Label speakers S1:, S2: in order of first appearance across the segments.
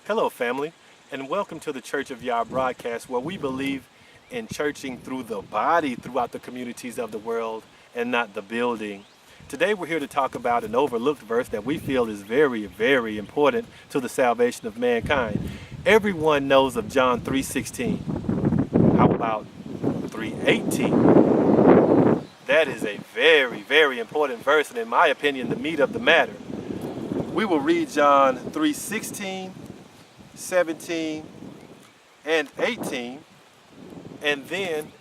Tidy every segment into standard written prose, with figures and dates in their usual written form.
S1: Hello, family, and welcome to the Church of Yah broadcast, where we believe in churching through the body throughout the communities of the world and not the building. Today, we're here to talk about an overlooked verse that we feel is very, very important to the salvation of mankind. Everyone knows of John 3:16. How about 3:18? That is a very, very important verse, and in my opinion, the meat of the matter. We will read John 3:16, 17, and 18, and then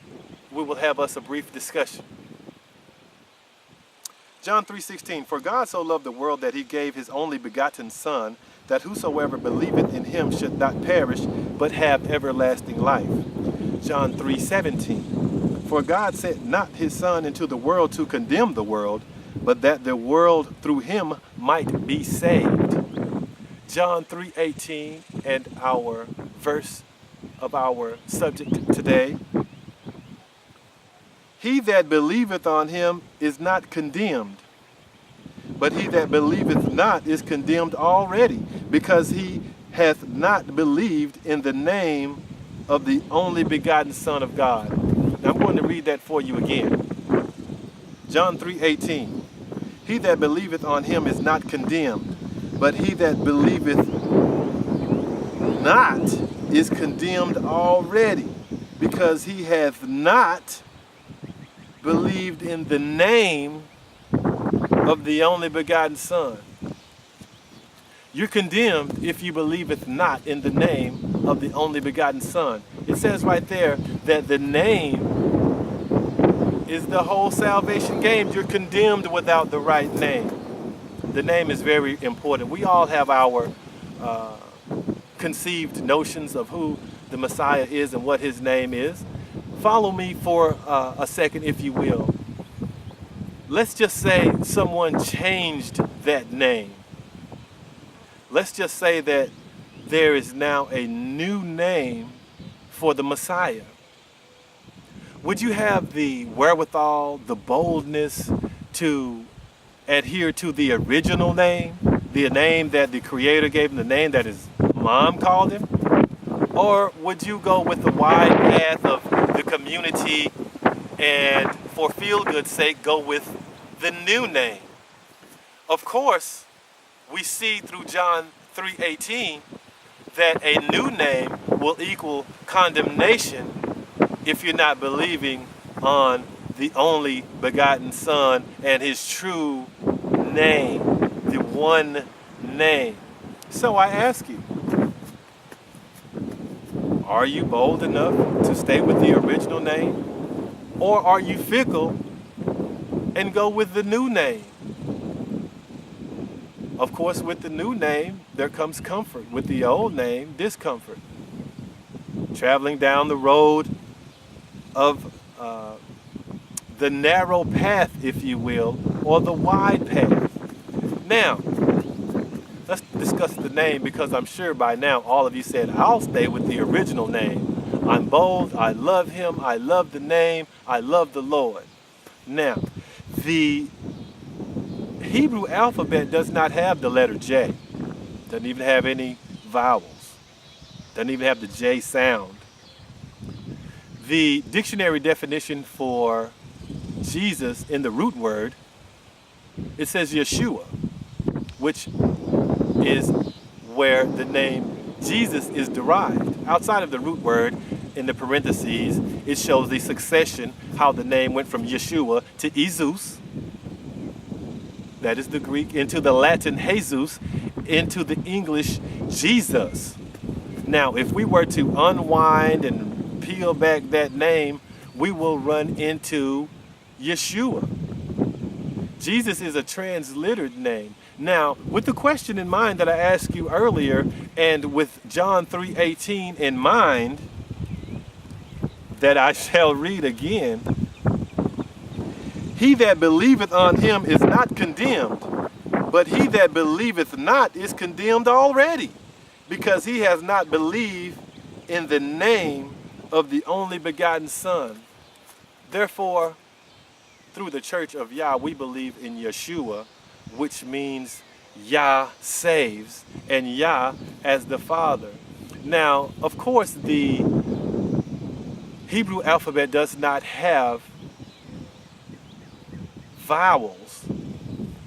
S1: we will have us a brief discussion. John 3:16, for God so loved the world that he gave his only begotten Son, that whosoever believeth in him should not perish, but have everlasting life. John 3:17, for God sent not his Son into the world to condemn the world, but that the world through him might be saved. John 3:18, and our verse of our subject today. He that believeth on him is not condemned, but he that believeth not is condemned already, because he hath not believed in the name of the only begotten Son of God. Now I'm going to read that for you again. John 3:18. He that believeth on him is not condemned, but he that believeth not is condemned already, because he hath not believed in the name of the only begotten Son. You're condemned if you believeth not in the name of the only begotten Son. It says right there that the name is the whole salvation game. You're condemned without the right name. The name is very important. We all have our conceived notions of who the Messiah is and what his name is. Follow me for a second, if you will. Let's just say someone changed that name. Let's just say that there is now a new name for the Messiah. Would you have the wherewithal, the boldness to adhere to the original name, the name that the Creator gave him, the name that his mom called him? Or would you go with the wide path of the community and, for feel-good sake, go with the new name? Of course, we see through John 3:18 that a new name will equal condemnation if you're not believing on the only begotten Son and his true name, the one name. So I ask you, are you bold enough to stay with the original name? Or are you fickle and go with the new name? Of course, with the new name, there comes comfort. With the old name, discomfort. Traveling down the road of the narrow path, if you will, or the wide path. Now, let's discuss the name, because I'm sure by now all of you said, I'll stay with the original name. I'm bold, I love him, I love the name, I love the Lord. Now, the Hebrew alphabet does not have the letter J. Doesn't even have any vowels. Doesn't even have the J sound. The dictionary definition for Jesus in the root word, it says Yeshua, which is where the name Jesus is derived. Outside of the root word, in the parentheses, it shows the succession, how the name went from Yeshua to Jesus, that is the Greek, into the Latin Jesus, into the English Jesus. Now, if we were to unwind and peel back that name, we will run into Yeshua. Jesus is a translittered name. Now, with the question in mind that I asked you earlier, and with John 3:18 in mind, that I shall read again, he that believeth on him is not condemned, but he that believeth not is condemned already, because he has not believed in the name of the only begotten Son. Therefore, through the Church of Yah, we believe in Yeshua, which means Yah saves, and Yah as the Father. Now, of course, the Hebrew alphabet does not have vowels.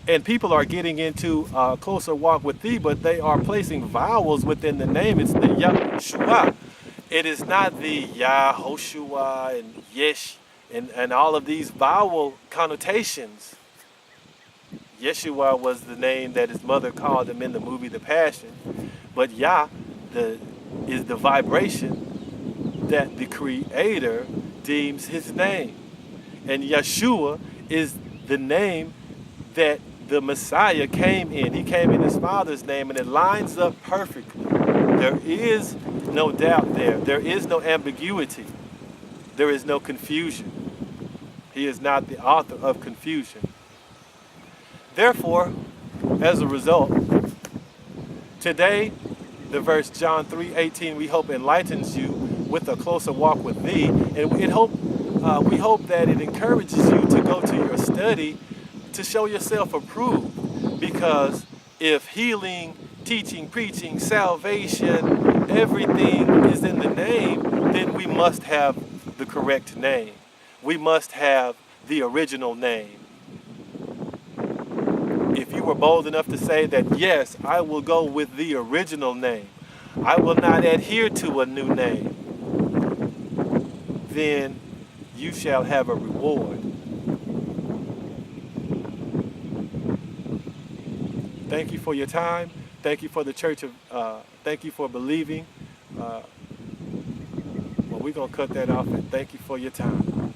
S1: And people are getting into a closer walk with thee, but they are placing vowels within the name. It's the Yahshua. It is not the Yahoshua and Yesh and all of these vowel connotations. Yeshua was the name that his mother called him in the movie The Passion. But Yah is the vibration that the Creator deems his name. And Yeshua is the name that the Messiah came in. He came in his Father's name, and it lines up perfectly. There is no doubt there. There is no ambiguity. There is no confusion. He is not the author of confusion. Therefore, as a result, today, the verse John 3:18, we hope enlightens you with a closer walk with thee, and we hope that it encourages you to go to your study to show yourself approved. Because if healing, teaching, preaching, salvation, everything is in the name, then we must have the correct name. We must have the original name. If you were bold enough to say that, yes, I will go with the original name, I will not adhere to a new name, then you shall have a reward. Thank you for your time. Thank you for the church of, thank you for believing. Well, we're going to cut that off, and thank you for your time.